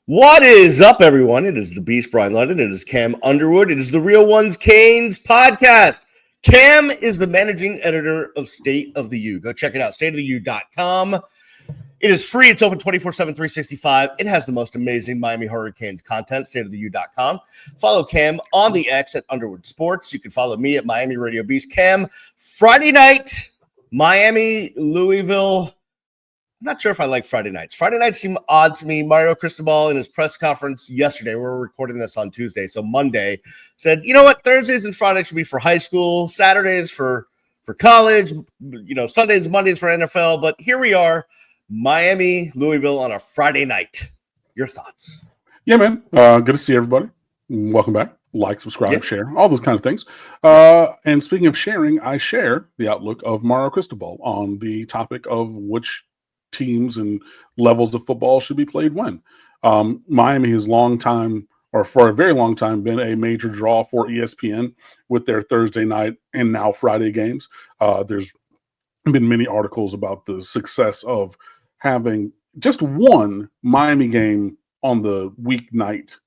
What is up, everyone? It is the Beast, Brian London. It is Cam Underwood. It is the Real Ones Canes podcast. Cam is the managing editor of State of the U. Go check it out, stateoftheu.com. It is free. It's open 24/7, 365. It has the most amazing Miami Hurricanes content, stateoftheu.com. Follow Cam on the X at Underwood Sports. You can follow me at Miami Radio Beast. Cam, Friday night, Miami, Louisville. I'm not sure if I like Friday nights. Friday nights seem odd to me. Mario Cristobal in his press conference yesterday, we're recording this on Tuesday, so Monday, said, you know what, Thursdays and Fridays should be for high school, Saturdays for college, Sundays and Mondays for NFL. But here we are, Miami, Louisville on a Friday night. Your thoughts? Yeah, man. Good to see everybody. Welcome back. Like, subscribe, share, all those kind of things. And speaking of sharing, I share the outlook of Mario Cristobal on the topic of which teams and levels of football should be played when. Miami has for a very long time, been a major draw for ESPN with their Thursday night and now Friday games. There's been many articles about the success of having just one Miami game on the weeknight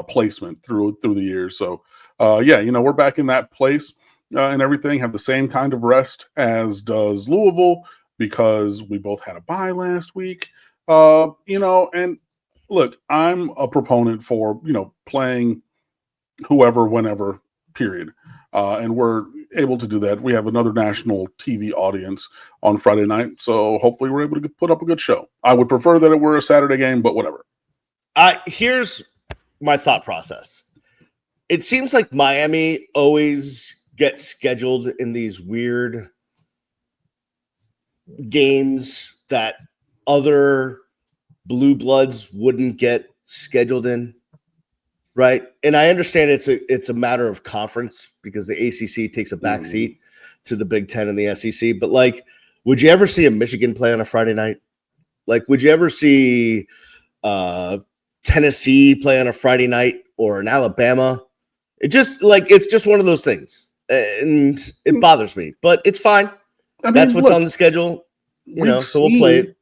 placement through the years. So, we're back in that place and everything. Have the same kind of rest as does Louisville, because we both had a bye last week, and look, I'm a proponent for, playing whoever, whenever, period. And we're able to do that. We have another national TV audience on Friday night, so hopefully we're able to put up a good show. I would prefer that it were a Saturday game, but whatever. Here's my thought process. It seems like Miami always gets scheduled in these weird games that other blue bloods wouldn't get scheduled in, right? And I understand it's a matter of conference because the ACC takes a back seat to the Big Ten and the SEC. But would you ever see a Michigan play on a Friday night? Would you ever see Tennessee play on a Friday night or an Alabama? It's just one of those things, and it bothers me, but it's fine. That's what's on the schedule, so we'll play it.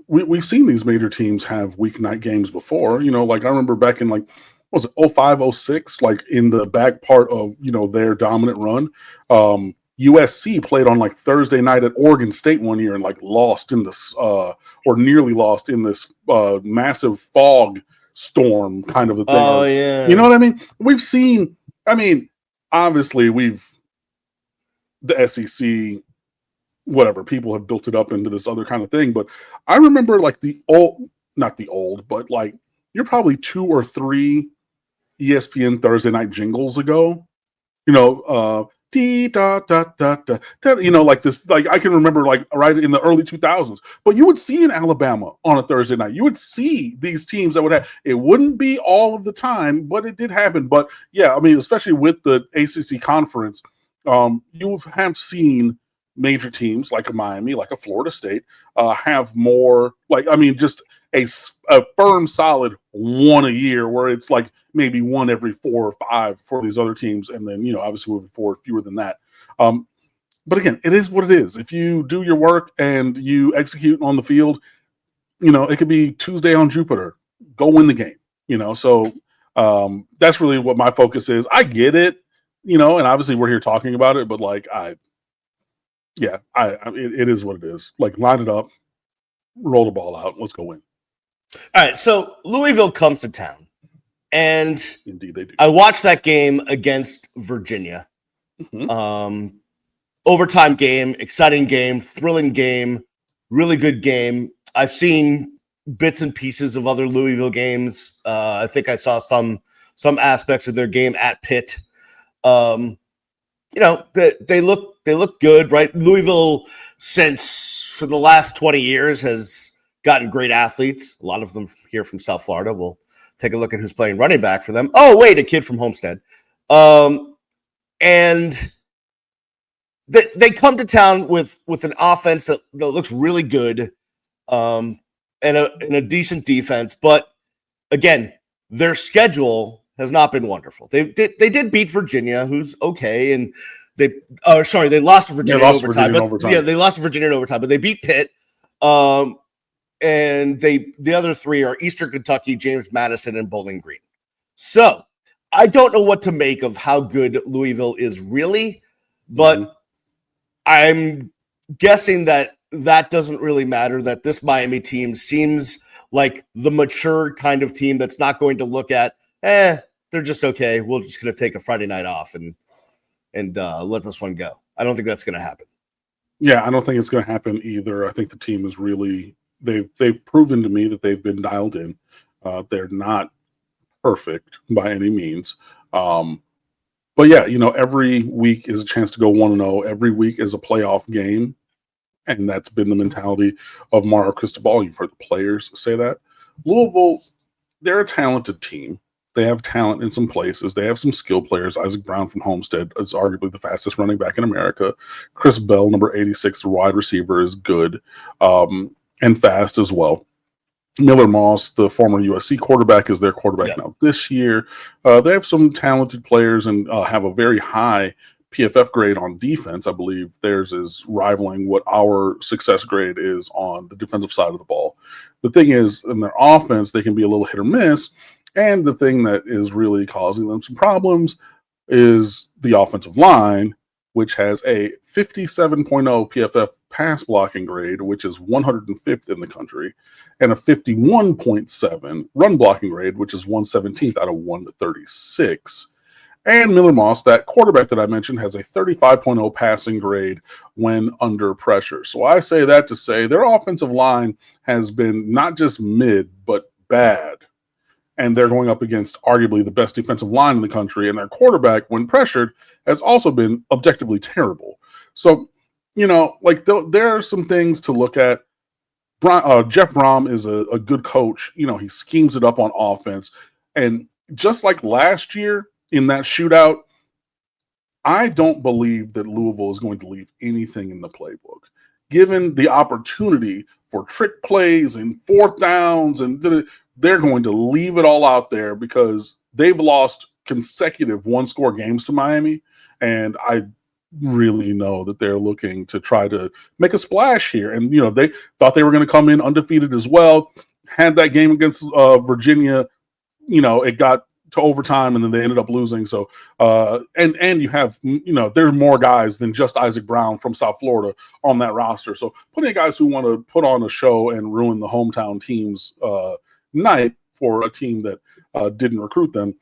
We've seen these major teams have weeknight games before. I remember back in 05, 06, in the back part of, their dominant run. USC played on Thursday night at Oregon State one year and lost in this or nearly lost in this massive fog storm kind of a thing. Oh, yeah. You know what I mean? We've seen, obviously the SEC, whatever, people have built it up into this other kind of thing. But I remember you're probably 2 or 3 ESPN Thursday night jingles ago, da, da, da, da, da, this, I can remember right in the early 2000s, but you would see in Alabama on a Thursday night, you would see these teams that would have, it wouldn't be all of the time, but it did happen. But yeah, especially with the ACC conference, you have seen major teams like a Miami, like a Florida State, have more just a firm, solid one a year, where it's maybe one every 4 or 5 for these other teams, and then obviously moving forward, fewer than that. But again, it is what it is. If you do your work and you execute on the field, it could be Tuesday on Jupiter. Go win the game. So that's really what my focus is. I get it, and obviously we're here talking about it, but it is what it is. Line it up, roll the ball out, let's go win. All right, so Louisville comes to town, and indeed they do. I watched that game against Virginia. Mm-hmm. Overtime game, exciting game, thrilling game, really good game. I've seen bits and pieces of other Louisville games. I think I saw some aspects of their game at Pitt. They look good, right? Louisville, for the last 20 years, has gotten great athletes. A lot of them here from South Florida. We'll take a look at who's playing running back for them. Oh, wait, a kid from Homestead. And they come to town with an offense that looks really good, and a decent defense. But again, their schedule has not been wonderful. They did beat Virginia, who's okay, and they lost to Virginia in overtime. Yeah, they lost to Virginia in overtime, but they beat Pitt. and the other three are Eastern Kentucky, James Madison, and Bowling Green. So I don't know what to make of how good Louisville is really, but I'm guessing that doesn't really matter, that this Miami team seems like the mature kind of team that's not going to look at, they're just okay, we're just going to take a Friday night off and let this one go. I don't think that's going to happen. Yeah, I don't think it's going to happen either. I think the team is really they've proven to me that they've been dialed in. They're not perfect by any means. But yeah, every week is a chance to go 1-0. Every week is a playoff game. And that's been the mentality of Mario Cristobal. You've heard the players say that. Louisville, they're a talented team. They have talent in some places. They have some skill players. Isaac Brown from Homestead is arguably the fastest running back in America. Chris Bell, number 86, the wide receiver, is good and fast as well. Miller Moss, the former USC quarterback, is their quarterback now this year. They have some talented players and have a very high PFF grade on defense. I believe theirs is rivaling what our success grade is on the defensive side of the ball. The thing is, in their offense, they can be a little hit or miss. And the thing that is really causing them some problems is the offensive line, which has a 57.0 PFF pass blocking grade, which is 105th in the country, and a 51.7 run blocking grade, which is 117th out of 136. And Miller Moss, that quarterback that I mentioned, has a 35.0 passing grade when under pressure. So I say that to say their offensive line has been not just mid, but bad. And they're going up against arguably the best defensive line in the country. And their quarterback, when pressured, has also been objectively terrible. So, there are some things to look at. Jeff Brom is a good coach. He schemes it up on offense. And just like last year in that shootout, I don't believe that Louisville is going to leave anything in the playbook. Given the opportunity for trick plays and fourth downs, and they're going to leave it all out there because they've lost consecutive one-score games to Miami, and I really know that they're looking to try to make a splash here. And, they thought they were going to come in undefeated as well. Had that game against Virginia, it got to overtime and then they ended up losing. So, and you have, there's more guys than just Isaac Brown from South Florida on that roster. So plenty of guys who want to put on a show and ruin the hometown team's night for a team that didn't recruit them.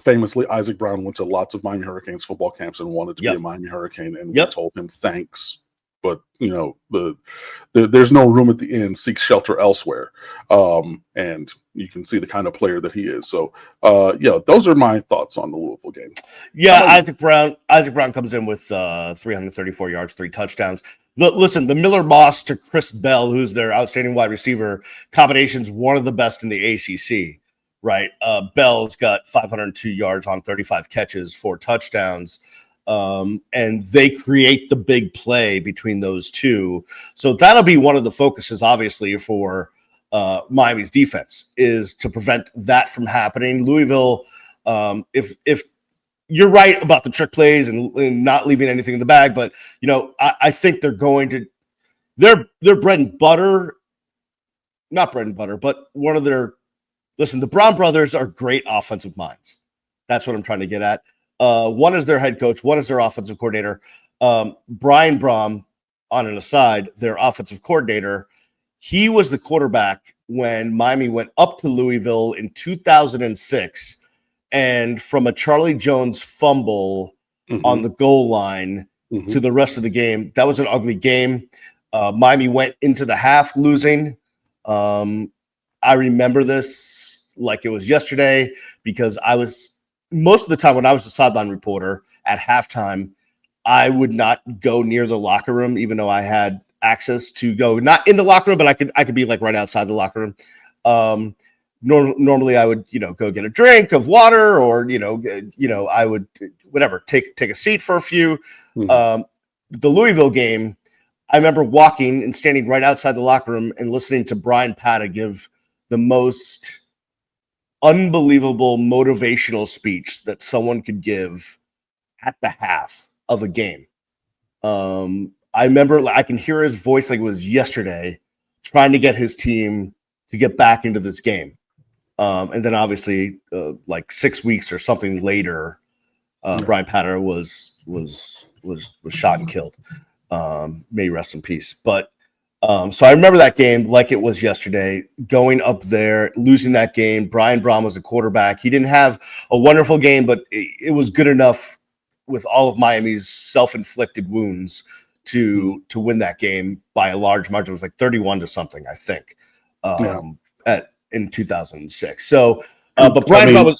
Famously, Isaac Brown went to lots of Miami Hurricanes football camps and wanted to be a Miami Hurricane, and we told him thanks, but there's no room at the inn. Seek shelter elsewhere, and you can see the kind of player that he is. So, those are my thoughts on the Louisville game. Yeah, Isaac Brown comes in with 334 yards, 3 touchdowns. Listen, the Miller Moss to Chris Bell, who's their outstanding wide receiver, combination's one of the best in the ACC. Right. Bell's got 502 yards on 35 catches, 4 touchdowns. And they create the big play between those two. So that'll be one of the focuses, obviously, for Miami's defense, is to prevent that from happening. Louisville, if you're right about the trick plays and not leaving anything in the bag, but, I think they're going to – their bread and butter – not bread and butter, but one of their – listen, the Brown brothers are great offensive minds. That's what I'm trying to get at. One is their head coach. One is their offensive coordinator. Brian Brom, on an aside, their offensive coordinator, he was the quarterback when Miami went up to Louisville in 2006. And from a Charlie Jones fumble on the goal line to the rest of the game, that was an ugly game. Miami went into the half losing. I remember this like it was yesterday because I was most of the time when I was a sideline reporter at halftime, I would not go near the locker room, even though I had access to go not in the locker room, but I could be like right outside the locker room. Normally I would, go get a drink of water or, I would whatever, take a seat for a few. The Louisville game, I remember walking and standing right outside the locker room and listening to Brian Pata give the most unbelievable motivational speech that someone could give at the half of a game. I remember I can hear his voice like it was yesterday, trying to get his team to get back into this game. And then obviously, like 6 weeks or something later, Brian Patter was shot and killed. May he rest in peace. But so I remember that game like it was yesterday, going up there, losing that game. Brian Braun was a quarterback. He didn't have a wonderful game, but it was good enough with all of Miami's self-inflicted wounds to win that game by a large margin. It was like 31 to something, I think, in 2006. So, but Brian Braun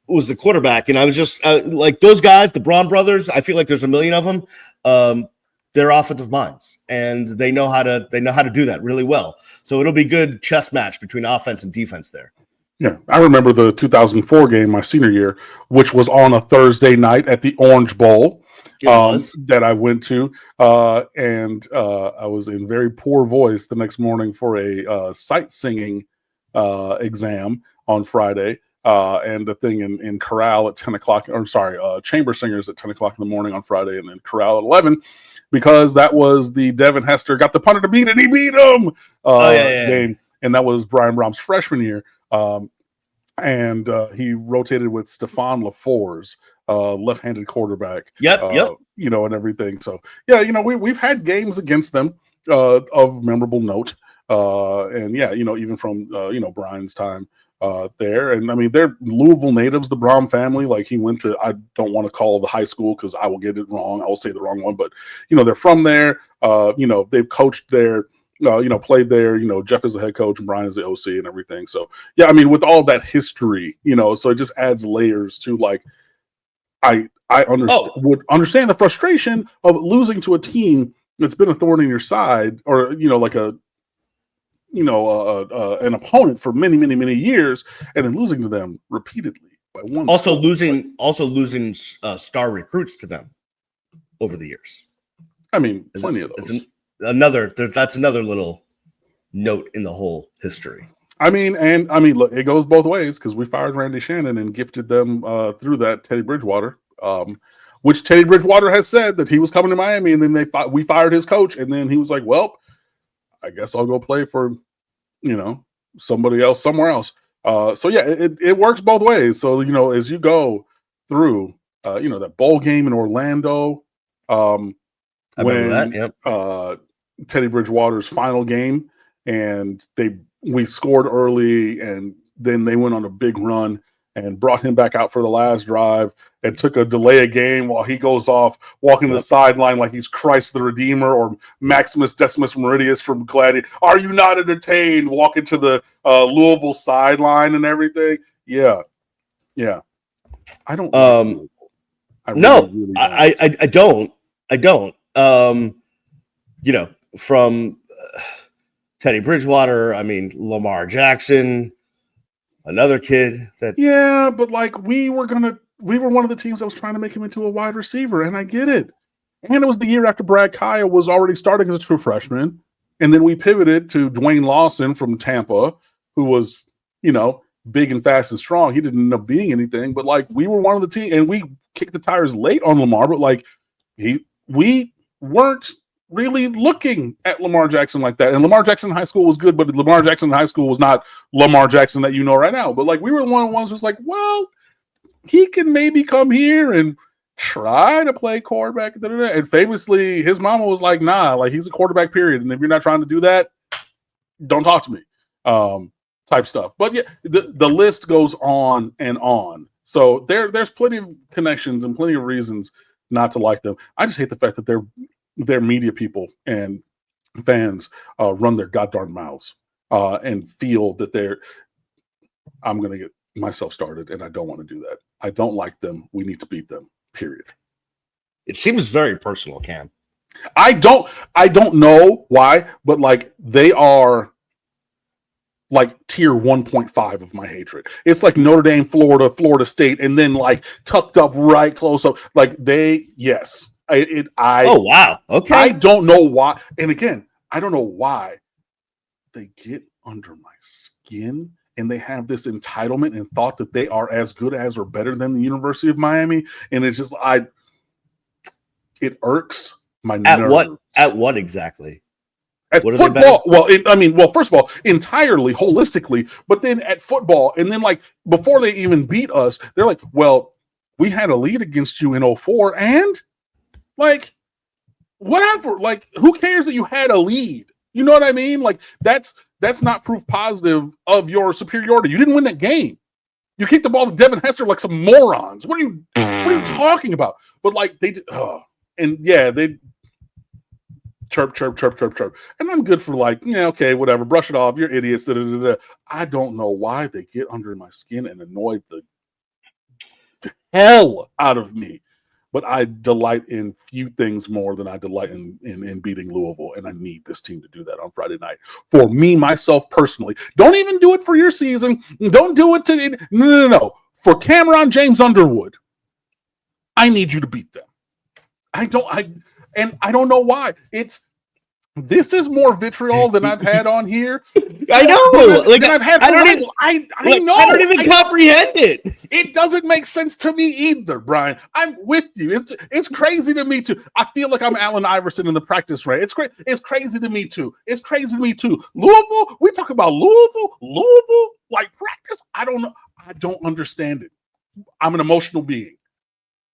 was the quarterback, and I was just like those guys, the Braun brothers. I feel like there's a million of them. They're offensive minds, and they know how to do that really well. So it'll be good chess match between offense and defense there. Yeah, I remember the 2004 game, my senior year, which was on a Thursday night at the Orange Bowl that I went to, and I was in very poor voice the next morning for a sight singing exam on Friday, and the thing in chorale at 10 o'clock, or sorry, chamber singers at 10 o'clock in the morning on Friday, and then chorale at 11, because that was the Devin Hester got the punter to beat it, he beat him game, and that was Brian Braum's freshman year. And he rotated with Stephon LaFours, left-handed quarterback. Yep. And everything. So yeah, we've had games against them of memorable note. And yeah, even from Brian's time there. And I mean, they're Louisville natives, the Braum family. Like he went to, I don't want to call the high school because I will get it wrong. I will say the wrong one, but they're from there. They've coached there. Played there, Jeff is the head coach and Brian is the OC and everything. So, yeah, I mean, with all that history, so it just adds layers to like, I would understand the frustration of losing to a team that's been a thorn in your side or, like an opponent for many, many, many years and then losing to them repeatedly by one. Also losing star recruits to them over the years. I mean, plenty of those. That's another little note in the whole history. I mean, look, it goes both ways because we fired Randy Shannon and gifted them through that Teddy Bridgewater, which Teddy Bridgewater has said that he was coming to Miami, and then we fired his coach, and then he was like, "Well, I guess I'll go play for, somebody else somewhere else." So yeah, it works both ways. So as you go through, that bowl game in Orlando, Teddy Bridgewater's final game, and we scored early, and then they went on a big run and brought him back out for the last drive and took a delay a game while he goes off walking to the sideline like he's Christ the Redeemer or Maximus Decimus Meridius from Gladiator. Are you not entertained? Walking to the Louisville sideline and everything. Yeah. I don't. I don't. From Teddy Bridgewater, I mean, Lamar Jackson, another kid that. Yeah, but like we were one of the teams that was trying to make him into a wide receiver, and I get it. And it was the year after Brad Kaya was already starting as a true freshman. And then we pivoted to Dwayne Lawson from Tampa, who was, big and fast and strong. He didn't end up being anything, but like we were one of the team, and we kicked the tires late on Lamar, but like we weren't really looking at Lamar Jackson like that. And Lamar Jackson in high school was good, but Lamar Jackson in high school was not Lamar Jackson that right now. But like we were one of the ones who's like, well, he can maybe come here and try to play quarterback. And famously, his mama was like, nah, like he's a quarterback, period. And if you're not trying to do that, don't talk to me. Type stuff. But yeah, the list goes on and on. So there's plenty of connections and plenty of reasons not to like them. I just hate the fact that their media people and fans run their goddamn mouths and feel that I'm going to get myself started, and I don't want to do that. I don't like them. We need to beat them, period. It seems very personal, Cam. I don't know why, but like they are like tier 1.5 of my hatred. It's like Notre Dame, Florida State, and then like tucked up right close up. Like oh wow, okay. I don't know why, and again, I don't know why they get under my skin and they have this entitlement and thought that they are as good as or better than the University of Miami, and it's just it irks my nerves. At what exactly? At What are football, first of all, entirely holistically, but then at football, and then like before they even beat us, they're like, well, we had a lead against you in 04, and like whatever, like who cares that you had a lead? You know what I mean? Like that's not proof positive of your superiority. You didn't win that game. You kicked the ball to Devin Hester like some morons. What are you talking about? But like they did, they chirp, chirp, chirp, chirp, chirp. And I'm good for like, yeah, okay, whatever. Brush it off. You're idiots. Da, da, da, da. I don't know why they get under my skin and annoy the hell out of me. But I delight in few things more than I delight in beating Louisville. And I need this team to do that on Friday night. For me, myself, personally. Don't even do it for your season. Don't do it to... No. For Cameron James Underwood, I need you to beat them. I don't know why. This is more vitriol than I've had on here. I know. I don't even comprehend it. It doesn't make sense to me either, Brian. I'm with you. It's crazy to me too. I feel like I'm Allen Iverson in the practice range. It's crazy to me too. It's crazy to me too. Louisville, we talk about Louisville, like practice. I don't know. I don't understand it. I'm an emotional being.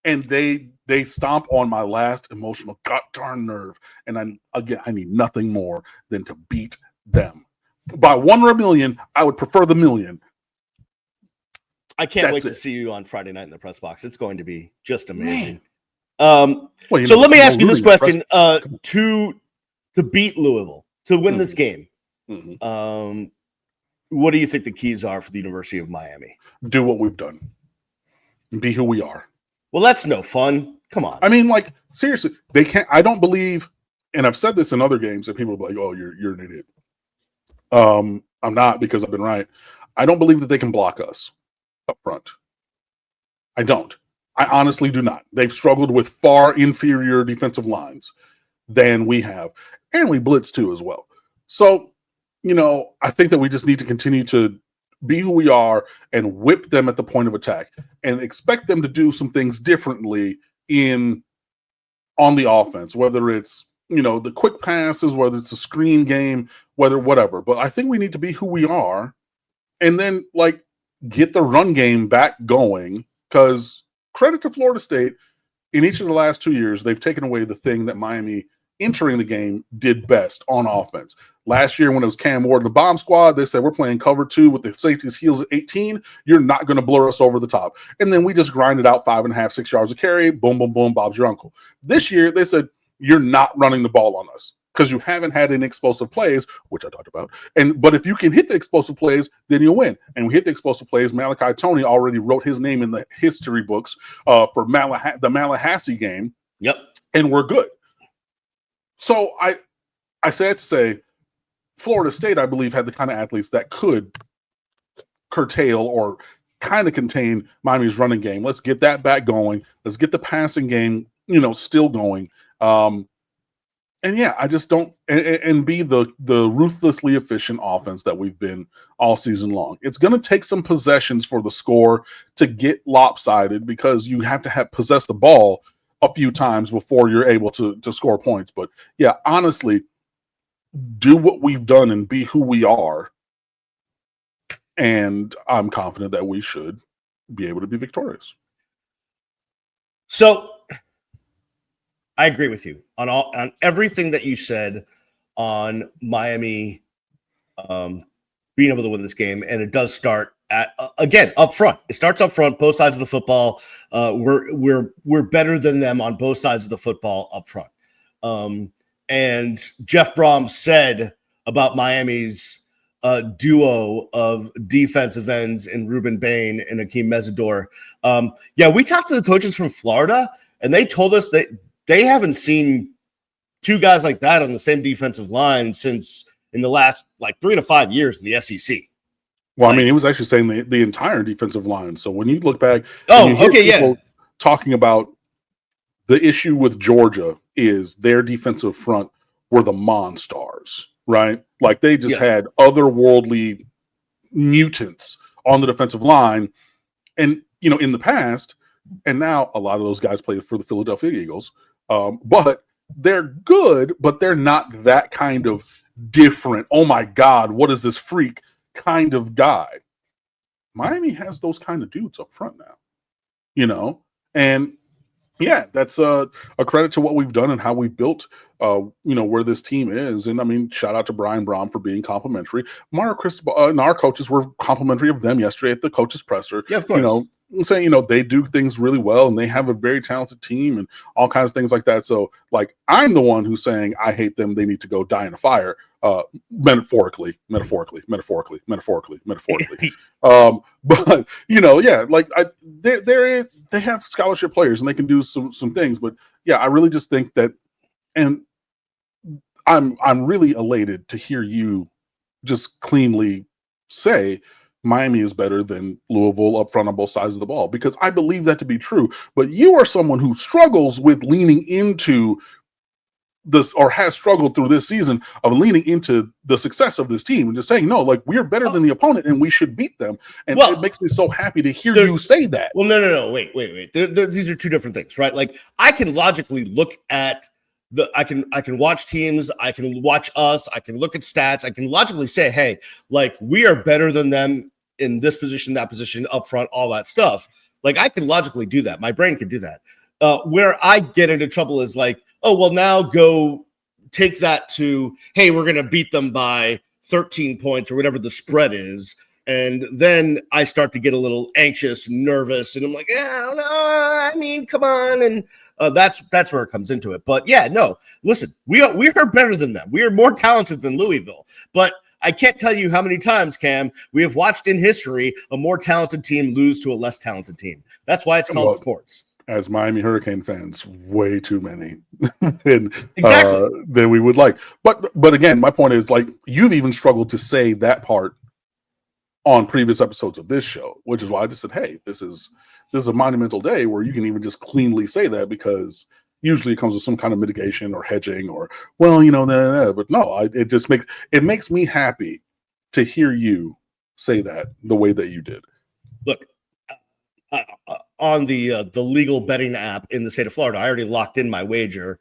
And they stomp on my last emotional god darn nerve. And I need nothing more than to beat them. By 1 or a million, I would prefer the million. I can't wait to see you on Friday night in the press box. It's going to be just amazing. So let me ask you this question. To beat Louisville, to win this game, what do you think the keys are for the University of Miami? Do what we've done. Be who we are. Well, that's no fun. Come on. I mean, like, seriously, they can't. I don't believe, and I've said this in other games, and people are like, oh, you're an idiot. I'm not, because I've been right. I don't believe that they can block us up front. I don't. I honestly do not. They've struggled with far inferior defensive lines than we have. And we blitz too as well. So, I think that we just need to continue to be who we are and whip them at the point of attack and expect them to do some things differently on the offense, whether it's, the quick passes, whether it's a screen game, whatever. But I think we need to be who we are and then like get the run game back going, because credit to Florida State, in each of the last 2 years, they've taken away the thing that Miami entering the game did best on offense. Last year, when it was Cam Ward and the bomb squad, they said, we're playing cover 2 with the safety's heels at 18. You're not going to blur us over the top. And then we just grinded out 5.5, 6 yards of carry. Boom, boom, boom. Bob's your uncle. This year, they said, you're not running the ball on us because you haven't had any explosive plays, which I talked about. But if you can hit the explosive plays, then you'll win. And we hit the explosive plays. Malachi Tony already wrote his name in the history books for the Malahassee game. Yep. And we're good. So I said to say, Florida State, I believe, had the kind of athletes that could curtail or kind of contain Miami's running game. Let's get that back going. Let's get the passing game, still going. I just don't and be the ruthlessly efficient offense that we've been all season long. It's going to take some possessions for the score to get lopsided, because you have to possess the ball a few times before you're able to score points. But yeah, honestly, do what we've done and be who we are. And I'm confident that we should be able to be victorious. So I agree with you on everything that you said on Miami being able to win this game. And it does start again up front. It starts up front, both sides of the football. We're better than them on both sides of the football up front. And Jeff Brom said about Miami's duo of defensive ends in Ruben Bain and Akeem Mesidor. We talked to the coaches from Florida, and they told us that they haven't seen two guys like that on the same defensive line since in the last 3 to 5 years in the SEC. Well, he was actually saying the entire defensive line. So when you look back, talking about the issue with Georgia is their defensive front were the Monstars, right? Like they just had otherworldly mutants on the defensive line. And, in the past, and now a lot of those guys play for the Philadelphia Eagles, but they're good, but they're not that kind of different, oh my God, what is this freak kind of guy. Miami has those kind of dudes up front now, and yeah, that's a credit to what we've done and how we've built, where this team is. And I mean, shout out to Brian Brom for being complimentary. Mario Cristobal and our coaches were complimentary of them yesterday at the coaches presser. Yeah, of course. Saying, they do things really well and they have a very talented team and all kinds of things like that. So, like, I'm the one who's saying I hate them. They need to go die in a fire. Metaphorically. But they have scholarship players and they can do some things. But yeah, I really just think that, and I'm really elated to hear you just cleanly say Miami is better than Louisville up front on both sides of the ball, because I believe that to be true. But you are someone who struggles with leaning into this, or has struggled through this season of leaning into the success of this team and just saying, no, like, we're better than the opponent and we should beat them. And it makes me so happy to hear you say that. Well, no. Wait. These are two different things, right? Like, I can logically look at I can watch teams, I can watch us, I can look at stats, I can logically say, hey, like, we are better than them in this position, that position, up front, all that stuff. Like, I can logically do that. My brain can do that. Where I get into trouble is like, oh, well, now go take that to, hey, we're going to beat them by 13 points or whatever the spread is. And then I start to get a little anxious, nervous, and I'm like, yeah, no, I mean, come on. And that's where it comes into it. But yeah, no, listen, we are better than them. We are more talented than Louisville. But I can't tell you how many times, Cam, we have watched in history a more talented team lose to a less talented team. That's why it's called sports. As Miami Hurricane fans, way too many than we would like. But again, my point is, like, you've even struggled to say that part on previous episodes of this show, which is why I just said, hey, this is a monumental day where you can even just cleanly say that, because usually it comes with some kind of mitigation or hedging or, well, but no, it makes me happy to hear you say that the way that you did. Look, on the legal betting app in the state of Florida, I already locked in my wager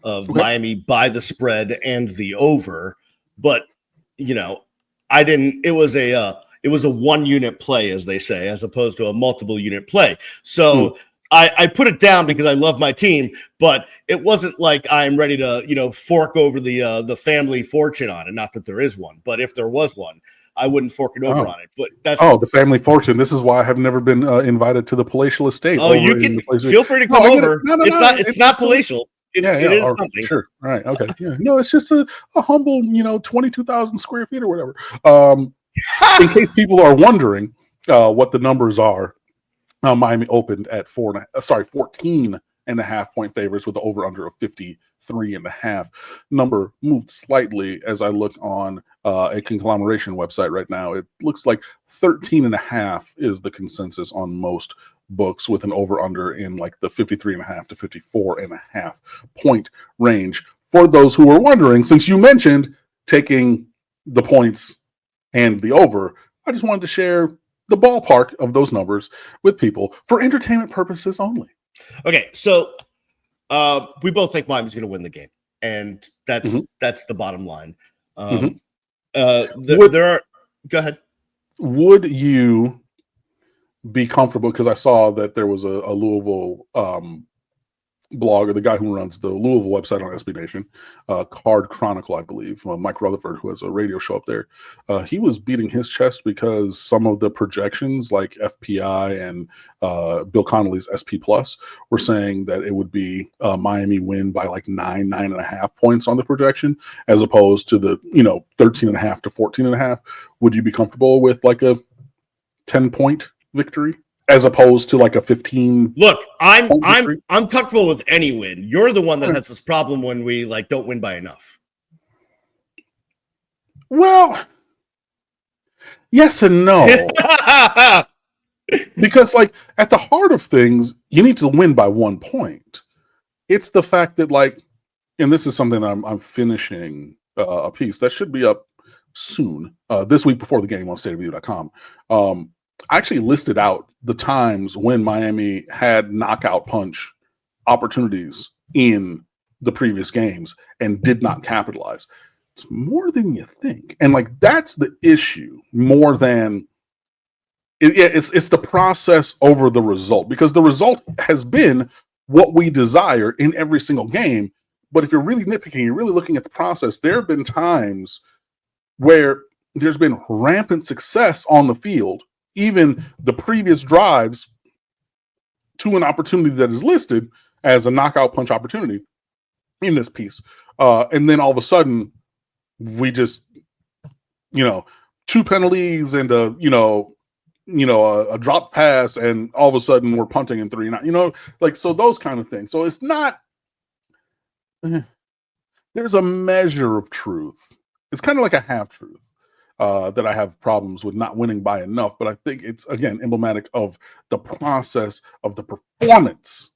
of Miami by the spread and the over, but I didn't. It was a 1 unit play, as they say, as opposed to a multiple unit play. So I put it down because I love my team, but it wasn't like I'm ready to fork over the family fortune on it. Not that there is one, but if there was one, I wouldn't fork it over on it. But that's the family fortune. This is why I have never been invited to the palatial estate. Oh, you can feel free to come over. It's not palatial. It is something. Sure. All right. Okay. Yeah. No, it's just a humble, 22,000 square feet or whatever. In case people are wondering what the numbers are, Miami opened at 14.5 point favorites with the over under of 53.5. Number moved slightly as I look on a conglomeration website right now. It looks like 13.5 is the consensus on most books, with an over under in like the 53.5 to 54.5 point range. For those who are wondering, since you mentioned taking the points and the over, I just wanted to share the ballpark of those numbers with people for entertainment purposes only. Okay, so we both think Miami's going to win the game, and that's the bottom line. Go ahead. Would you be comfortable, because I saw that there was a Louisville blog, or the guy who runs the Louisville website on SB Nation, Card Chronicle, I believe, Mike Rutherford, who has a radio show up there, he was beating his chest because some of the projections, like FPI and Bill Connolly's SP Plus, were saying that it would be Miami win by like 9.5 points on the projection, as opposed to the 13.5 to 14.5. Would you be comfortable with like a 10-point victory, as opposed to like a 15? Look, I'm comfortable with any win. You're the one that has this problem when we don't win by enough. Well, yes and no. Because at the heart of things, you need to win by 1 point. It's the fact that and this is something that I'm finishing a piece that should be up soon, this week before the game on stateofview.com. I actually listed out the times when Miami had knockout punch opportunities in the previous games and did not capitalize. it's more than you think. And like, that's the issue more than it's the process over the result, because the result has been what we desire in every single game. But if you're really nitpicking, you're really looking at the process. There have been times where there's been rampant success on the field, even the previous drives to an opportunity that is listed as a knockout punch opportunity in this piece. And then all of a sudden, we just, two penalties and a drop pass, and all of a sudden we're punting in 3-9, so those kind of things. So it's not, there's a measure of truth. It's kind of like a half truth that I have problems with not winning by enough, but I think it's, again, emblematic of the process of the performance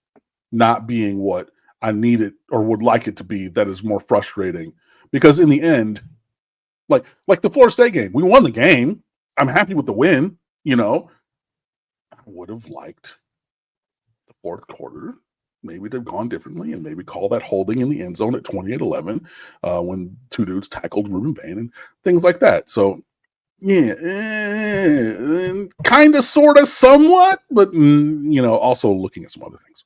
not being what I need it or would like it to be. That is more frustrating, because in the end, like the Florida State game, we won the game. I'm happy with the win. I would have liked the fourth quarter maybe to have gone differently and maybe call that holding in the end zone at 28-11 when two dudes tackled Ruben Bain and things like that. So, yeah, kind of, sort of, somewhat, but, also looking at some other things.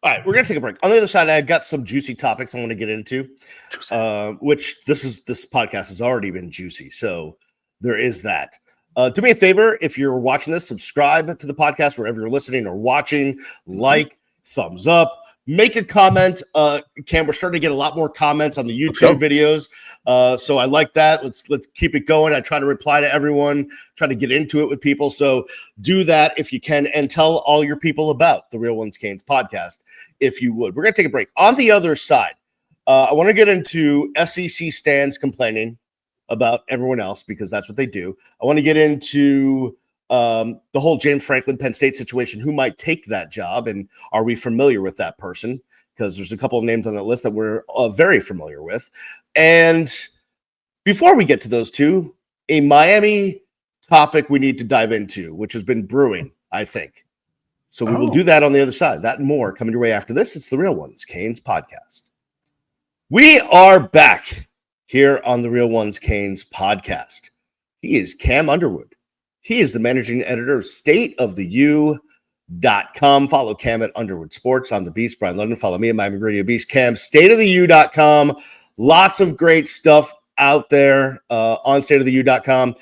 All right, we're going to take a break. On the other side, I've got some juicy topics I want to get into, which this podcast has already been juicy. So there is that. Do me a favor, if you're watching this, subscribe to the podcast wherever you're listening or watching, like, thumbs up, make a comment. Cam, we're starting to get a lot more comments on the YouTube videos. So I like that. Let's keep it going. I try to reply to everyone, try to get into it with people. So do that if you can, and tell all your people about the Real Ones Canes podcast, if you would. We're going to take a break. On the other side, I want to get into SEC stands complaining about everyone else, because that's what they do. I want to get into the whole James Franklin Penn State situation. Who might take that job, and are we familiar with that person? Because there's a couple of names on that list that we're very familiar with. And before we get to those two, a Miami topic we need to dive into, which has been brewing, I think. So we will do that on the other side. That and more coming your way after this. It's the Real Ones Canes podcast. We are back here on the Real Ones Canes podcast. He is Cam Underwood. He is the managing editor of stateoftheu.com. Follow Cam at Underwood Sports. I'm the Beast, Brian London. Follow me at Miami Radio Beast. Cam, stateoftheu.com. Lots of great stuff out there on stateoftheu.com.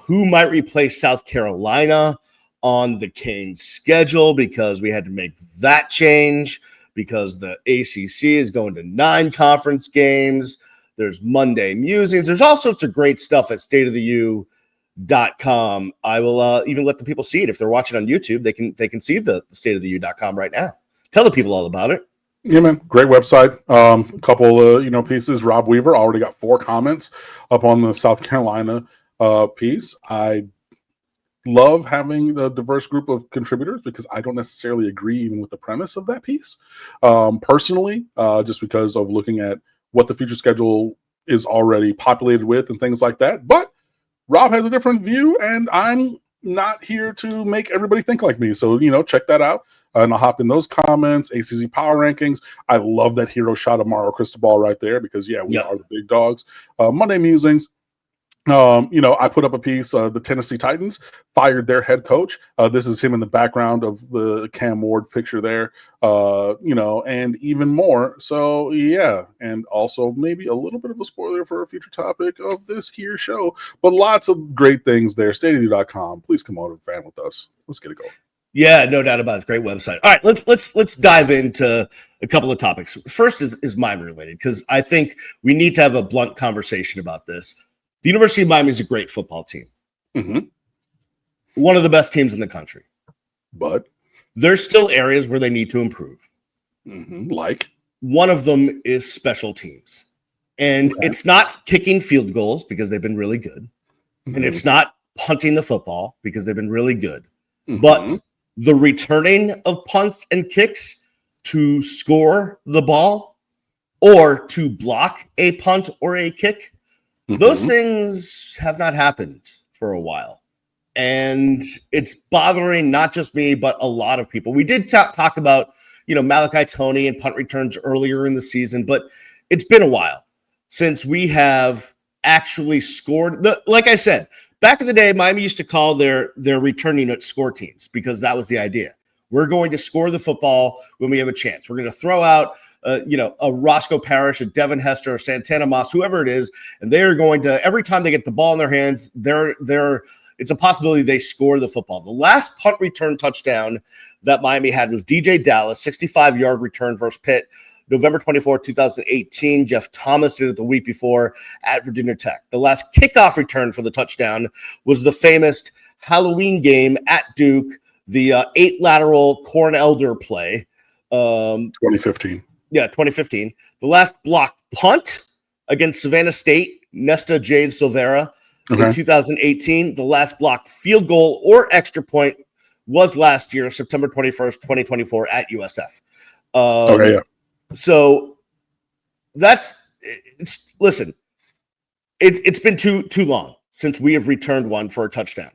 Who might replace South Carolina on the Canes schedule, because we had to make that change because the ACC is going to 9 conference games. There's Monday musings. There's all sorts of great stuff at stateoftheu.com. I will even let the people see it. If they're watching on YouTube, they can see the stateoftheu.com right now. Tell the people all about it. Yeah, man. Great website. A couple pieces. Rob Weaver already got 4 comments up on the South Carolina piece. I love having the diverse group of contributors, because I don't necessarily agree even with the premise of that piece. Personally, just because of looking at what the future schedule is already populated with and things like that. But Rob has a different view, and I'm not here to make everybody think like me. So, check that out. And I'll hop in those comments. ACC Power Rankings. I love that hero shot of Mario Cristobal right there, because, we are the big dogs. Monday Musings. I put up a piece. The Tennessee Titans fired their head coach. This is him in the background of the Cam Ward picture there, and even more. So, yeah. And also maybe a little bit of a spoiler for a future topic of this here show, but lots of great things there. Stateoftheu.com. Please come over and fan with us. Let's get it going. Yeah, no doubt about it. Great website. All right, let's dive into a couple of topics. First is Miami related, because I think we need to have a blunt conversation about this. The University of Miami is a great football team. Mm-hmm. One of the best teams in the country. But there's still areas where they need to improve. Mm-hmm. Like? One of them is special teams. And it's not kicking field goals, because they've been really good. Mm-hmm. And it's not punting the football, because they've been really good. Mm-hmm. But the returning of punts and kicks to score the ball or to block a punt or a kick, those things have not happened for a while. And it's bothering not just me, but a lot of people. We did talk about, Malachi Toney and punt returns earlier in the season, but it's been a while. since we have actually scored. Like I said, back in the day, Miami used to call their return unit score teams because that was the idea. We're going to score the football when we have a chance. We're going to throw out, a Roscoe Parrish, a Devin Hester, or Santana Moss, whoever it is, and they are going to, every time they get the ball in their hands, it's a possibility they score the football. The last punt return touchdown that Miami had was DJ Dallas, 65-yard return versus Pitt, November 24, 2018. Jeff Thomas did it the week before at Virginia Tech. The last kickoff return for the touchdown was the famous Halloween game at Duke, the 8 lateral Corn Elder play. 2015. Yeah, 2015. The last block punt against Savannah State, Nesta Jade Silvera in 2018. The last block field goal or extra point was last year, September 21st, 2024 at USF. So it's been too long since we have returned one for a touchdown.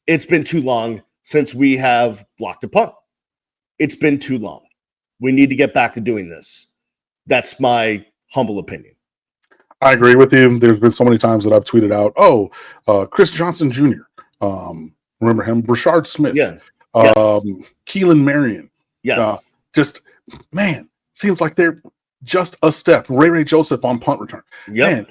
It's been too long since we have blocked a punt. It's been too long. We need to get back to doing this. That's my humble opinion. I agree with you. There's been so many times that I've tweeted out, Chris Johnson Jr., remember him? Brashard Smith. Yeah. Keelan Marion. Yes. Seems like they're just a step. Ray Joseph on punt return. Yep. Man,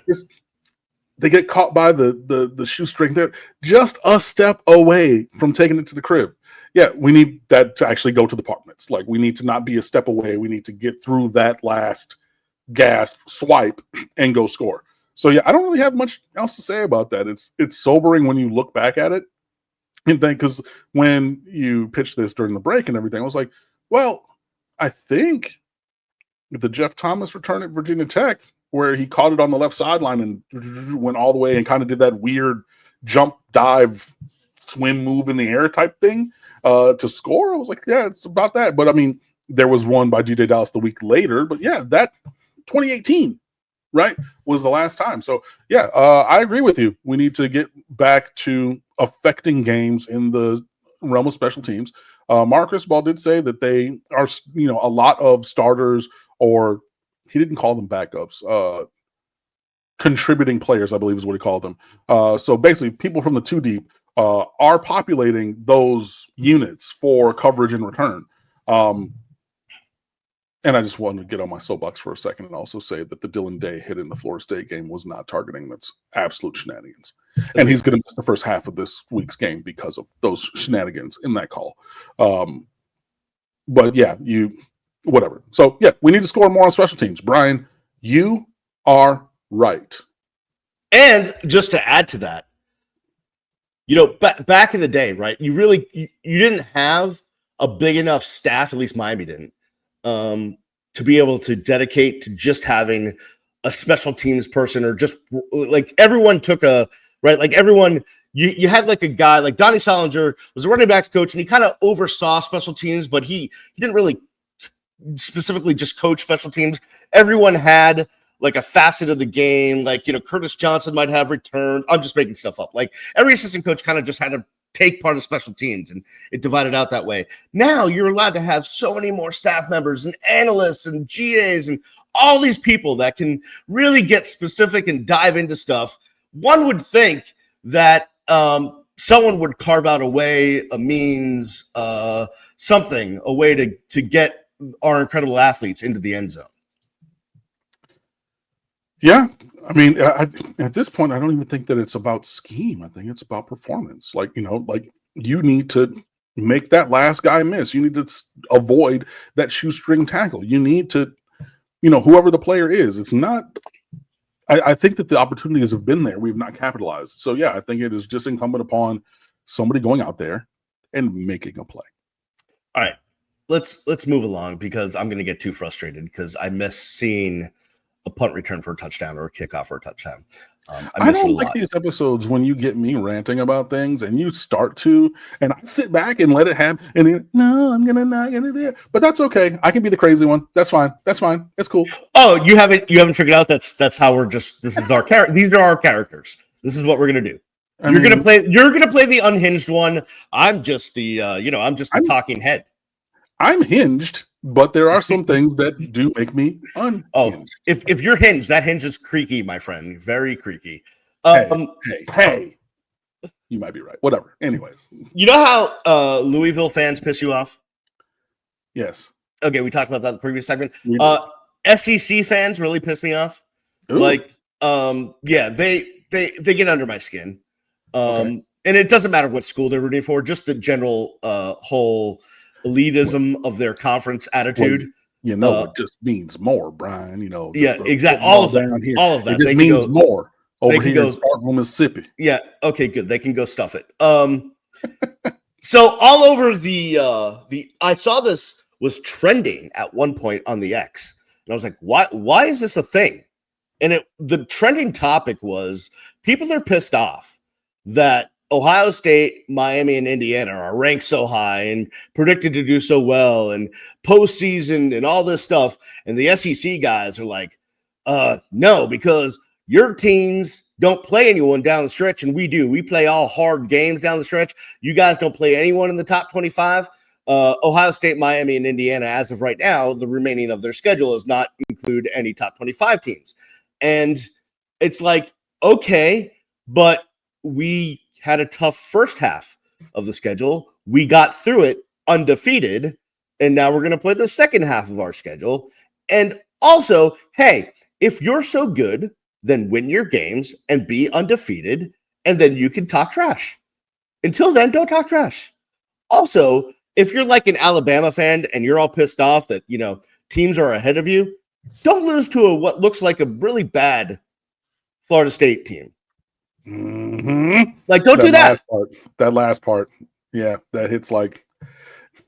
they get caught by the shoestring. They're just a step away from taking it to the crib. Yeah, we need that to actually go to the departments. Like, we need to not be a step away. We need to get through that last gasp, swipe, and go score. So, yeah, I don't really have much else to say about that. It's sobering when you look back at it and think, because when you pitched this during the break and everything, I was like, well, I think the Jeff Thomas return at Virginia Tech, where he caught it on the left sideline and went all the way and kind of did that weird jump, dive, swim move in the air type thing to score. I was like, yeah, it's about that. But I mean, there was one by DJ Dallas the week later. But yeah, that 2018, right, was the last time. So yeah, I agree with you. We need to get back to affecting games in the realm of special teams. Mark Cristobal did say that they are, a lot of starters, or he didn't call them backups, contributing players, I believe is what he called them. So basically, people from the 2 deep are populating those units for coverage and return. And I just wanted to get on my soapbox for a second and also say that the Dylan Day hit in the Florida State game was not targeting. That's absolute shenanigans. And he's going to miss the first half of this week's game because of those shenanigans in that call. But yeah, whatever. So yeah, we need to score more on special teams. Brian, you are right. And just to add to that, back in the day, right? You didn't have a big enough staff, at least Miami didn't, to be able to dedicate to just having a special teams person, or just like everyone took you had like a guy like Donnie Salinger was a running backs coach, and he kind of oversaw special teams, but he didn't really specifically just coach special teams. Everyone had like a facet of the game, like, Curtis Johnson might have returned. I'm just making stuff up. Like, every assistant coach kind of just had to take part of special teams, and it divided out that way. Now you're allowed to have so many more staff members and analysts and GAs and all these people that can really get specific and dive into stuff. One would think that someone would carve out a way, a means, something, a way to get our incredible athletes into the end zone. Yeah, I mean, at this point, I don't even think that it's about scheme. I think it's about performance. Like, you need to make that last guy miss. You need to avoid that shoestring tackle. You need to, whoever the player is. It's not. I think that the opportunities have been there. We've not capitalized. So yeah, I think it is just incumbent upon somebody going out there and making a play. All right, let's move along, because I'm going to get too frustrated because I miss seeing a punt return for a touchdown or a kickoff for a touchdown. I don't like these episodes when you get me ranting about things and you start to, and I sit back and let it happen. And then, no, I'm not gonna do it. But that's okay. I can be the crazy one. That's fine. It's cool. Oh, you haven't figured out that's how we're just. This is our character. These are our characters. This is what we're gonna do. You're gonna play the unhinged one. I'm just the I'm just the talking head. I'm hinged. but there are some things that do make me unhinged. Oh, if you're hinged, that hinge is creaky, my friend. Very creaky. Hey. You might be right. Whatever. Anyways. You know how Louisville fans piss you off? Yes. Okay, we talked about that in the previous segment. We SEC fans really piss me off. Ooh. Like, yeah, they get under my skin. Okay. And it doesn't matter what school they're rooting for, just the general whole elitism of their conference attitude. Well, it just means more, Brian. Exactly. All of that. Down here. All of that. It just means more over here in Starkville, Mississippi. Yeah. Okay. Good. They can go stuff it. So all over the I saw this was trending at one point on the X, and I was like, why is this a thing? And the trending topic was people are pissed off that Ohio State, Miami, and Indiana are ranked so high and predicted to do so well and postseason and all this stuff. And the SEC guys are like, no, because your teams don't play anyone down the stretch, and we do. We play all hard games down the stretch. You guys don't play anyone in the top 25. Ohio State, Miami, and Indiana, as of right now, the remaining of their schedule does not include any top 25 teams. And it's like, okay, but we had a tough first half of the schedule. We got through it undefeated, and now we're going to play the second half of our schedule. And also, hey, if you're so good, then win your games and be undefeated, and then you can talk trash. Until then, don't talk trash. Also, if you're like an Alabama fan and you're all pissed off that, teams are ahead of you, don't lose to what looks like a really bad Florida State team. Mm-hmm. Like, don't do that. That last part. Yeah, that hits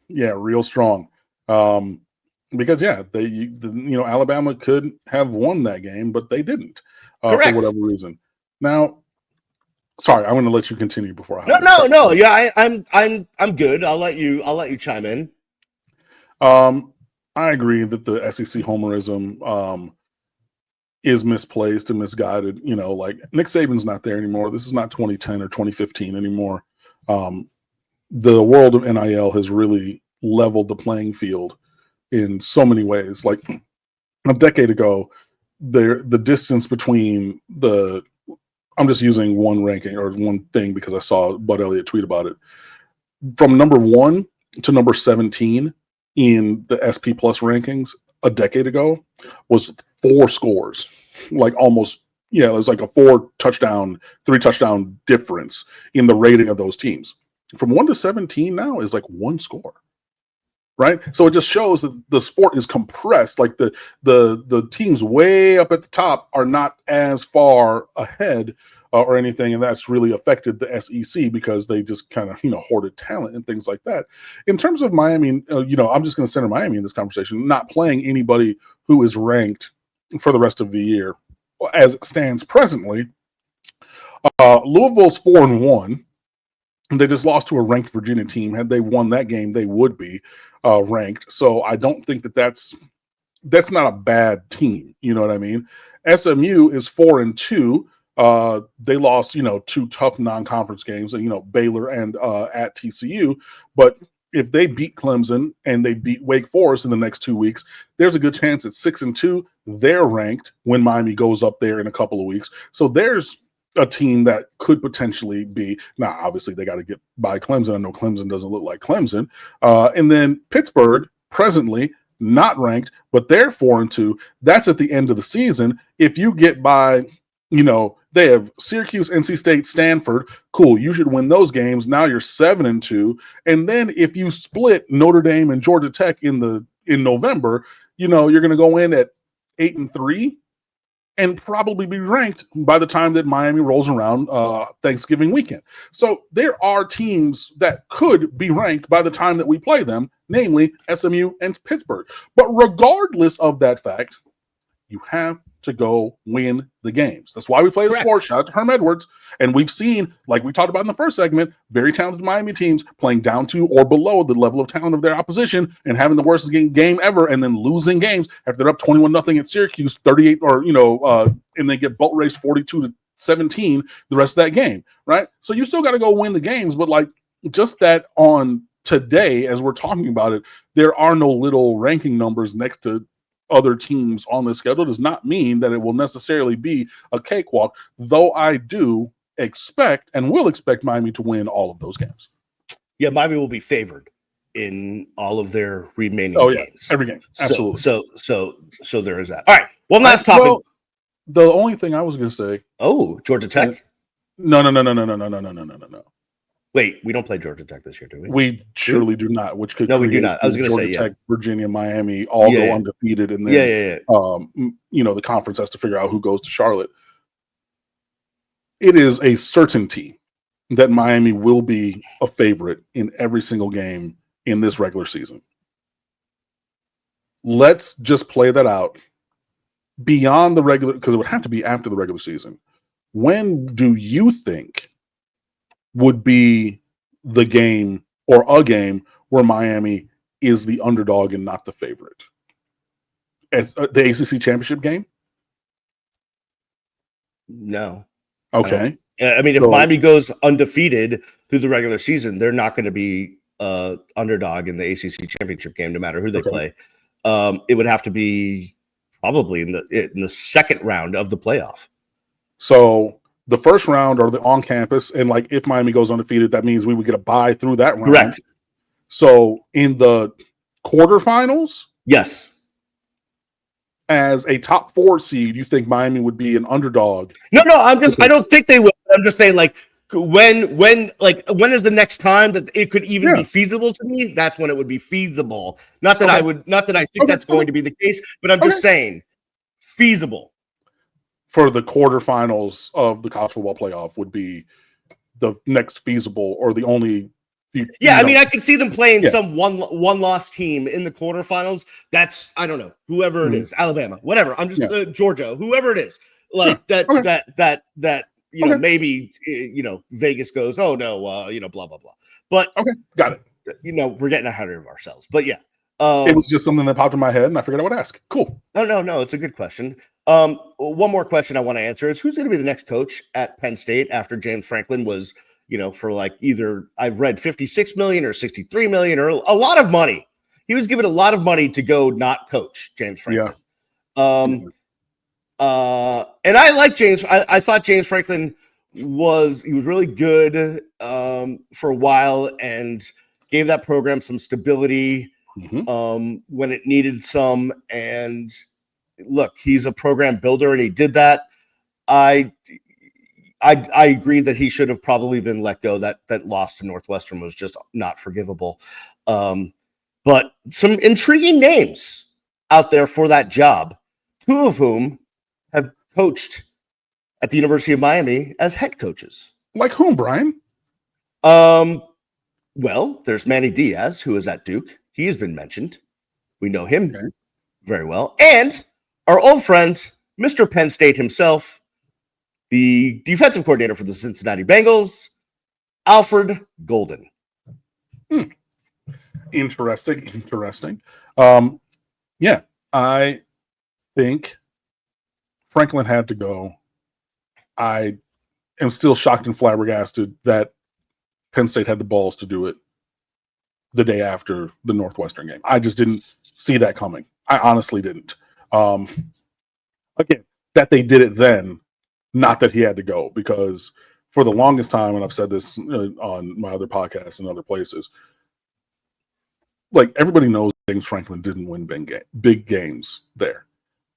real strong. Because Alabama could have won that game, but they didn't for whatever reason. Now, sorry, I'm going to let you continue before I. No. Yeah, I'm good. I'll let you chime in. I agree that the SEC homerism is misplaced and misguided. Like Nick Saban's not there anymore. This is not 2010 or 2015 anymore. The world of NIL has really leveled the playing field in so many ways. Like a decade ago, the distance between I'm just using one ranking or one thing because I saw Bud Elliott tweet about it. From number 1 to number 17 in the SP Plus rankings a decade ago was 4 scores. Like almost, it was like a 3 touchdown difference in the rating of those teams. From 1 to 17 now is like 1 score. Right. So it just shows that the sport is compressed. Like the teams way up at the top are not as far ahead or anything. And that's really affected the SEC because they just kind of, hoarded talent and things like that. In terms of Miami, I'm just going to center Miami in this conversation, not playing anybody who is ranked for the rest of the year as it stands presently. Louisville's 4-1. They just lost to a ranked Virginia team. Had they won that game, they would be ranked. So I don't think that's not a bad team. You know what I mean? SMU is 4-2. They lost, 2 tough non-conference games, Baylor and at TCU. But if they beat Clemson and they beat Wake Forest in the next 2 weeks, there's a good chance at 6-2, they're ranked when Miami goes up there in a couple of weeks. So there's a team that could potentially be, now obviously they got to get by Clemson. I know Clemson doesn't look like Clemson. And then Pittsburgh, presently not ranked, but they're 4-2. That's at the end of the season. If you get by, they have Syracuse, NC State, Stanford. Cool. You should win those games. Now you're 7-2. And then if you split Notre Dame and Georgia Tech in November, you're going to go in at 8-3. And probably be ranked by the time that Miami rolls around Thanksgiving weekend. So there are teams that could be ranked by the time that we play them, namely SMU and Pittsburgh. But regardless of that fact, you have to go win the games. That's why we play the sport. Shout out to Herm Edwards. And we've seen, like we talked about in the first segment, very talented Miami teams playing down to or below the level of talent of their opposition and having the worst game ever and then losing games after they're up 21-0 at Syracuse, 38 and they get boat raced 42-17 the rest of that game, right? So you still got to go win the games, but like just that on today, as we're talking about it, there are no little ranking numbers next to other teams on the schedule. Does not mean that it will necessarily be a cakewalk, though I do expect and will expect Miami to win all of those games. Yeah, Miami will be favored in all of their remaining games. Every game. Absolutely. So there is that. All right, one last topic. Well, the only thing I was going to say. Oh, Georgia Tech? No. Wait, we don't play Georgia Tech this year, do we? We surely do not. Which could we do not. I was going to say Tech, Virginia, Miami all go undefeated, and then the conference has to figure out who goes to Charlotte. It is a certainty that Miami will be a favorite in every single game in this regular season. Let's just play that out beyond the regular, because it would have to be after the regular season. When do you think would be the game or a game where Miami is the underdog and not the favorite? As the ACC championship game? No. Okay. I mean, if Miami goes undefeated through the regular season, they're not going to be underdog in the ACC championship game, no matter who they play. It would have to be probably in the second round of the playoff. So the first round are the on campus, and like if Miami goes undefeated, that means we would get a bye through that round. Correct. So in the quarterfinals, yes, as a top 4 seed, you think Miami would be an underdog? No, I don't think they will. I'm just saying, like, when is the next time that it could even be feasible to me? That's when it would be feasible. Not that I think that's going to be the case, but I'm just saying feasible. For the quarterfinals of the college football playoff would be the next feasible, or the only. I mean, I could see them playing some one-loss team in the quarterfinals. That's, I don't know, whoever it is, Alabama, whatever. I'm just Georgia, whoever it is, like that. Maybe Vegas goes, oh no, blah blah blah. But got it. We're getting ahead of ourselves. But yeah, it was just something that popped in my head, and I figured I would ask. Cool. No, it's a good question. One more question I want to answer is, who's going to be the next coach at Penn State after James Franklin was, for like either I've read 56 million or 63 million or a lot of money. He was given a lot of money to go not coach James Franklin. Yeah. And I like James. I thought James Franklin was really good for a while and gave that program some stability when it needed some. And look, he's a program builder, and he did that. I agree that he should have probably been let go. That loss to Northwestern was just not forgivable. But some intriguing names out there for that job, 2 of whom have coached at the University of Miami as head coaches. Like whom, Brian? Well, there's Manny Diaz, who is at Duke. He has been mentioned. We know him very well. And our old friend, Mr. Penn State himself, the defensive coordinator for the Cincinnati Bengals, Alfred Golden. Interesting. I think Franklin had to go. I am still shocked and flabbergasted that Penn State had the balls to do it the day after the Northwestern game. I just didn't see that coming. I honestly didn't. Again, that they did it then, not that he had to go, because for the longest time, and I've said this on my other podcasts and other places, like everybody knows James Franklin didn't win big games there.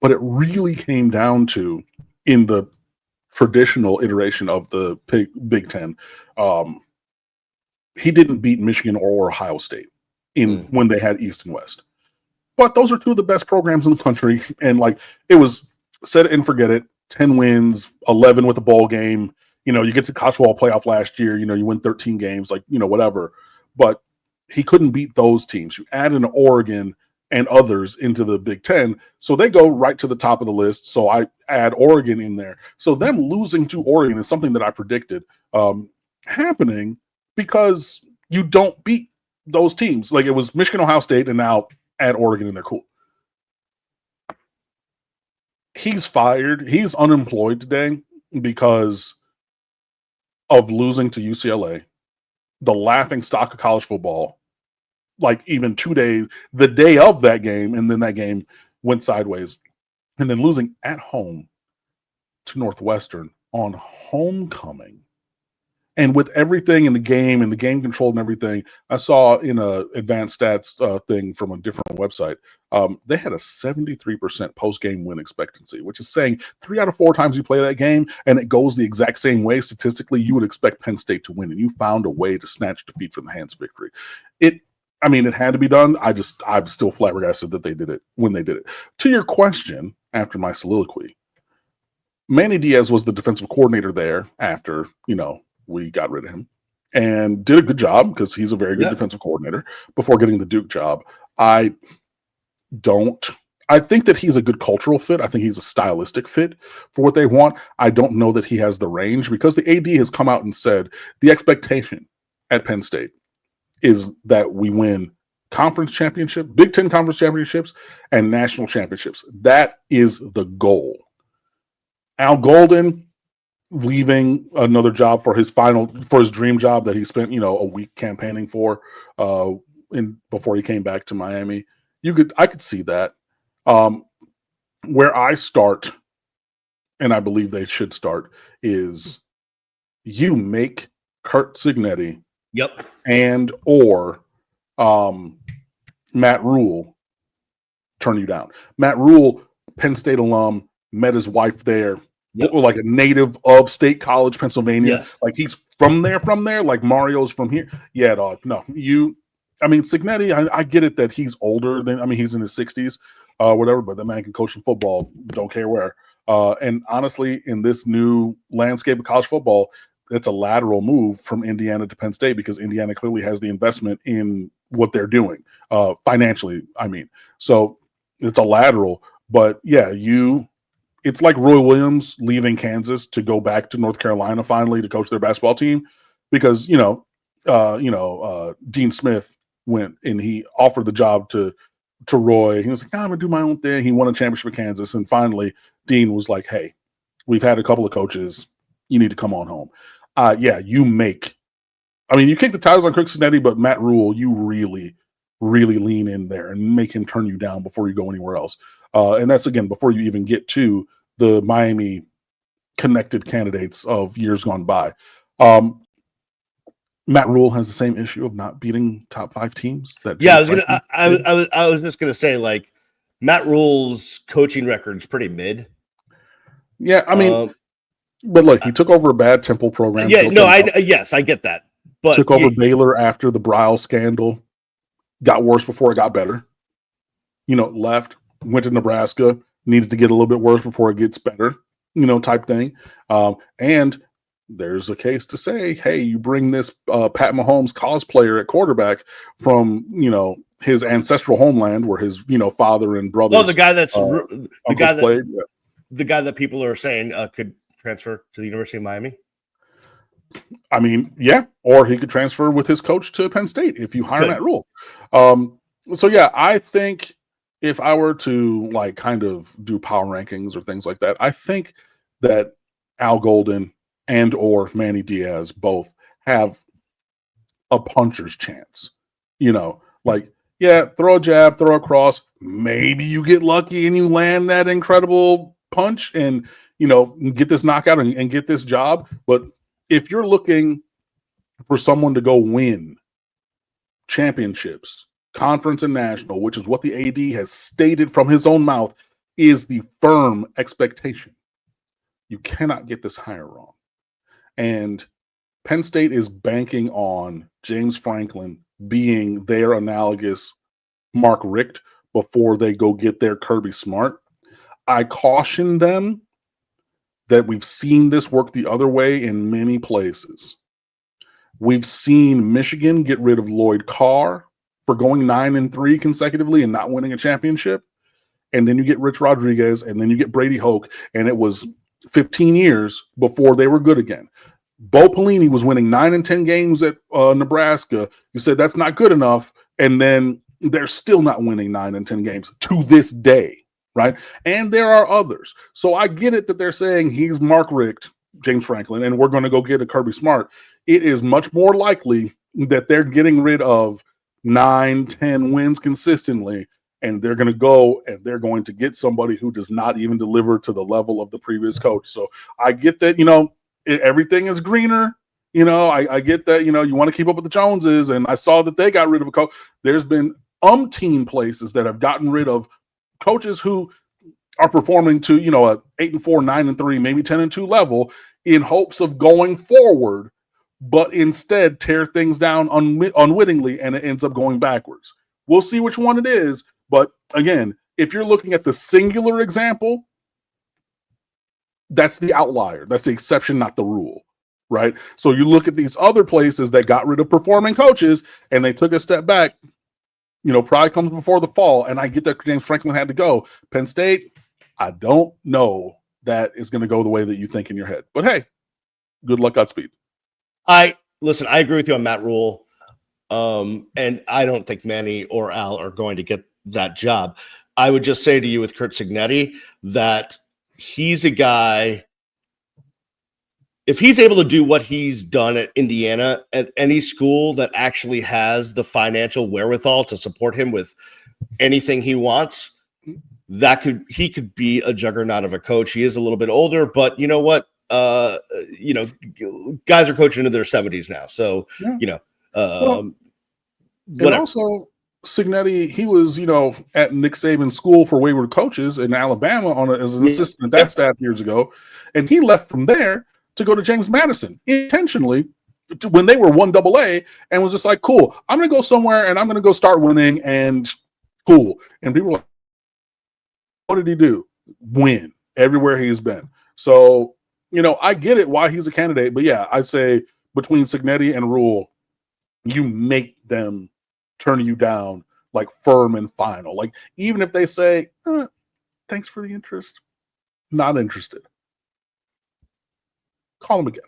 But it really came down to, in the traditional iteration of the Big Ten, he didn't beat Michigan or Ohio State when they had East and West. But those are 2 of the best programs in the country. And like, it was set it and forget it. 10 wins, 11 with a bowl game. You get to college football playoff last year, you win 13 games, like, whatever. But he couldn't beat those teams. You add in Oregon and others into the Big Ten, so they go right to the top of the list. So I add Oregon in there. So them losing to Oregon is something that I predicted happening, because you don't beat those teams. Like, it was Michigan, Ohio State, and now add Oregon in there. Cool. He's fired. He's unemployed today because of losing to UCLA, the laughing stock of college football, like even 2 days, the day of that game, and then that game went sideways, and then losing at home to Northwestern on homecoming. And with everything in the game and the game control and everything, I saw in a advanced stats thing from a different website, they had a 73% post-game win expectancy, which is saying 3 out of 4 times you play that game and it goes the exact same way statistically, you would expect Penn State to win, and you found a way to snatch defeat from the hands of victory. It had to be done. I'm still flabbergasted that they did it when they did it. To your question, after my soliloquy, Manny Diaz was the defensive coordinator there after, we got rid of him, and did a good job because he's a very good defensive coordinator before getting the Duke job. I think that he's a good cultural fit. I think he's a stylistic fit for what they want. I don't know that he has the range because the AD has come out and said the expectation at Penn State is that we win conference championship, Big Ten conference championships, and national championships. That is the goal. Al Golden leaving another job for his dream job that he spent, a week campaigning for before he came back to Miami. I could see that. Where I start, and I believe they should start, is you make Curt Cignetti and or Matt Rule turn you down. Matt Rule, Penn State alum, met his wife there. Like a native of State College, Pennsylvania. Yes. Like he's from there, like Mario's from here. Yeah, dog. No, Cignetti, I get it that he's older than, he's in his 60s, whatever, but that man can coach some football, don't care where. And honestly, in this new landscape of college football, it's a lateral move from Indiana to Penn State because Indiana clearly has the investment in what they're doing, financially, So it's a lateral, but yeah, it's like Roy Williams leaving Kansas to go back to North Carolina finally to coach their basketball team because, Dean Smith went and he offered the job to Roy. He was like, I'm going to do my own thing. He won a championship at Kansas. And finally, Dean was like, hey, we've had a couple of coaches. You need to come on home. You kick the tires on Curt Cignetti, but Matt Rule, you really, really lean in there and make him turn you down before you go anywhere else. And that's, again, before you even get to the Miami connected candidates of years gone by. Matt Rule has the same issue of not beating top 5 teams. I was just gonna say, like, Matt Rule's coaching record's pretty mid. Yeah, but look, he took over a bad Temple program. I get that. But took over Baylor after the Briles scandal. Got worse before it got better. Left, went to Nebraska, needed to get a little bit worse before it gets better, type thing. And there's a case to say, hey, you bring this Pat Mahomes cosplayer at quarterback from, his ancestral homeland where his, father and brothers. Well, the guy that people are saying could transfer to the University of Miami. Yeah, or he could transfer with his coach to Penn State if you hire Matt Rule. I think if I were to kind of do power rankings or things like that, I think that Al Golden and or Manny Diaz both have a puncher's chance. Throw a jab, throw a cross. Maybe you get lucky and you land that incredible punch and, get this knockout and get this job. But if you're looking for someone to go win championships, conference and national, which is what the AD has stated from his own mouth, is the firm expectation. You cannot get this hire wrong. And Penn State is banking on James Franklin being their analogous Mark Richt before they go get their Kirby Smart. I caution them that we've seen this work the other way in many places. We've seen Michigan get rid of Lloyd Carr for going 9-3 consecutively and not winning a championship. And then you get Rich Rodriguez, and then you get Brady Hoke, and it was 15 years before they were good again. Bo Pelini was winning 9 and 10 games at Nebraska. You said that's not good enough, and then they're still not winning 9 and 10 games to this day, right? And there are others. So I get it that they're saying he's Mark Richt, James Franklin, and we're going to go get a Kirby Smart. It is much more likely that they're getting rid of 9, 10 wins consistently, and they're going to go and they're going to get somebody who does not even deliver to the level of the previous coach. So I get that, everything is greener. I get that, you want to keep up with the Joneses, and I saw that they got rid of a coach. There's been umpteen places that have gotten rid of coaches who are performing to, a 8-4, 9-3, maybe 10-2 level in hopes of going forward, but instead tear things down unwittingly, and it ends up going backwards. We'll see which one it is. But again, if you're looking at the singular example, that's the outlier. That's the exception, not the rule, right? So you look at these other places that got rid of performing coaches and they took a step back. Pride comes before the fall, and I get that James Franklin had to go. Penn State, I don't know that is going to go the way that you think in your head. But hey, good luck, Godspeed. I agree with you on Matt Rule, and I don't think Manny or Al are going to get that job. I would just say to you with Curt Cignetti that he's a guy, if he's able to do what he's done at Indiana at any school that actually has the financial wherewithal to support him with anything he wants, he could be a juggernaut of a coach. He is a little bit older, but you know what? Guys are coaching into their 70s now. So, yeah. Whatever. And also, Cignetti, he was, at Nick Saban's school for wayward coaches in Alabama as an assistant at that staff years ago. And he left from there to go to James Madison intentionally when they were 1AA, and was just like, cool, I'm going to go somewhere and I'm going to go start winning, and cool. And people were like, what did he do? Win everywhere he's been. So, I get it why he's a candidate, but yeah, I'd say between Cignetti and Rule, you make them turn you down like firm and final. Like, even if they say, thanks for the interest, not interested, call them again.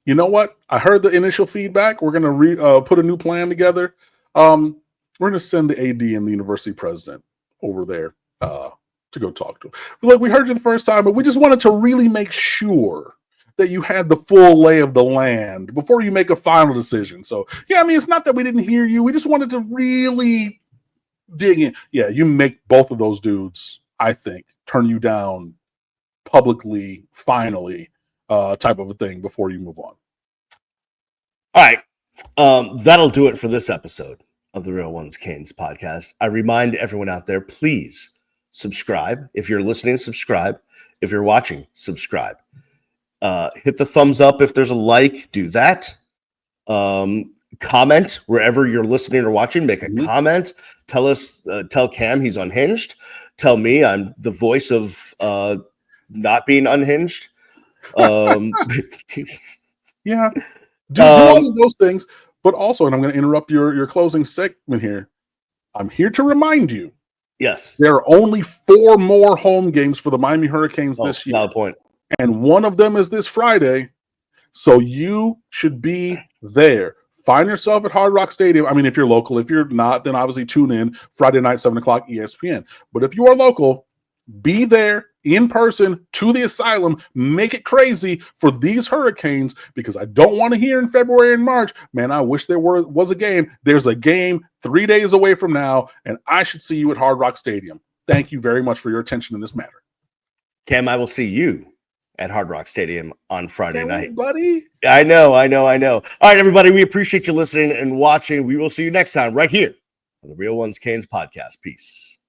You know what? I heard the initial feedback. We're going to put a new plan together. We're going to send the AD and the university president over there to go talk to him. Look, we heard you the first time, but we just wanted to really make sure that you had the full lay of the land before you make a final decision. So, yeah, it's not that we didn't hear you. We just wanted to really dig in. Yeah, you make both of those dudes, I think, turn you down publicly, finally, type of a thing before you move on. All right. That'll do it for this episode of the Real Ones Canes podcast. I remind everyone out there, please subscribe. If you're listening, subscribe. If you're watching, subscribe. Hit the thumbs up. If there's a like, do that. Comment wherever you're listening or watching. Make a comment. Tell Cam he's unhinged. Tell me I'm the voice of not being unhinged. Yeah. Do all of those things. But also, and I'm going to interrupt your closing statement here, I'm here to remind you. Yes. There are only 4 more home games for the Miami Hurricanes this year. Valid point. And one of them is this Friday. So you should be there. Find yourself at Hard Rock Stadium. If you're local. If you're not, then obviously tune in Friday night, 7 o'clock ESPN. But if you are local, be there in person to the Asylum. Make it crazy for these Hurricanes, because I don't want to hear in February and March, man, I wish there was a game. There's a game 3 days away from now, and I should see you at Hard Rock Stadium. Thank you very much for your attention in this matter. Cam, I will see you at Hard Rock Stadium on Friday night. Buddy. I know. All right, everybody, we appreciate you listening and watching. We will see you next time right here on the Real Ones Canes podcast. Peace.